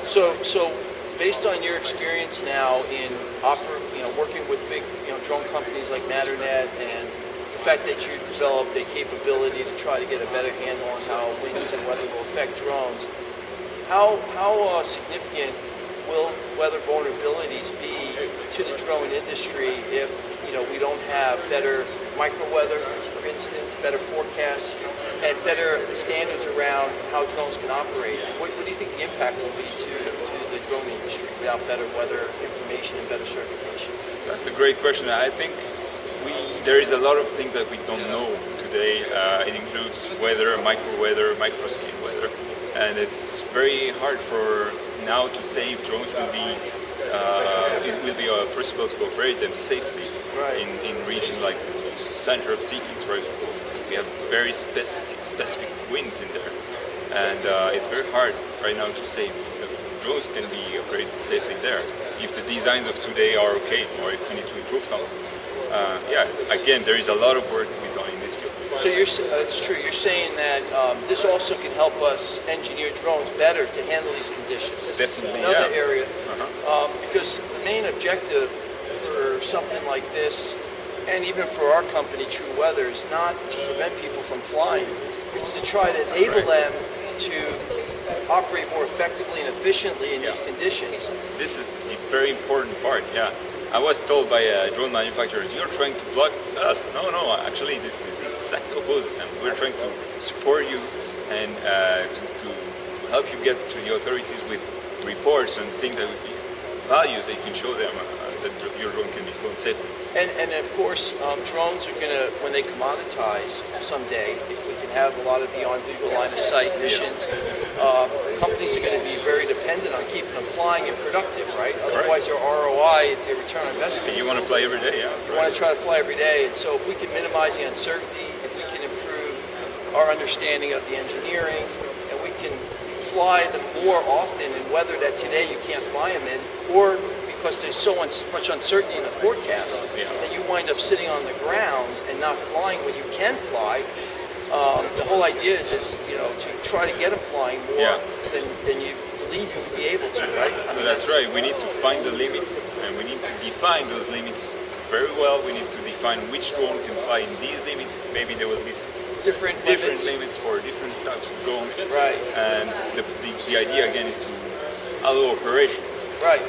So based on your experience now in working with big, drone companies like Matternet, and the fact that you developed a capability to try to get a better handle on how winds and weather will affect drones, how significant will weather vulnerabilities be to the drone industry if we don't have better micro weather, for instance, better forecasts, and better standards around how drones can operate? What do you think the impact will be to the drone industry without better weather information and better certification? That's a great question. I think there is a lot of things that we don't know today. It includes weather, microscale weather, and it's very hard for now to say if drones will be it will be possible to operate them safely in regions like the center of cities, for example. We have very specific winds in there, and it's very hard right now to say if the drones can be operated safely there, if the designs of today are okay, or if we need to improve something. Again, there is a lot of work to be done in this field. So it's true. You're saying that this also can help us engineer drones better to handle these conditions. This Definitely, is another yeah. area, because the main objective for something like this, and even for our company, TruWeather, is not to prevent people from flying. It's to try to enable them to operate more effectively and efficiently in these conditions. This is the very important part, yeah. I was told by drone manufacturers, you're trying to block us. No, actually this is the exact opposite. And we're trying to support you and to help you get to the authorities with reports and things that would be values that you can show them that your drone can be flown safely. And of course, drones are going to, when they commoditize someday, if we can have a lot of beyond visual line of sight missions, companies are going to be very dependent on keeping them flying and productive, right? Otherwise, their ROI, their return on investment. You want to fly every day, yeah. You want to try to fly every day, and so if we can minimize the uncertainty, if we can improve our understanding of the engineering, and we can fly them more often in weather that today you can't fly them in, or because there's so much uncertainty in the forecast that you wind up sitting on the ground and not flying when you can fly. The whole idea is just, to try to get them flying more than you believe you would be able to, right? So that's right. We need to find the limits, and we need to define those limits very well. We need to define which drone can fly in these limits. Maybe there will be different limits for different types of drones. Right. And the idea again is to allow operation. Right.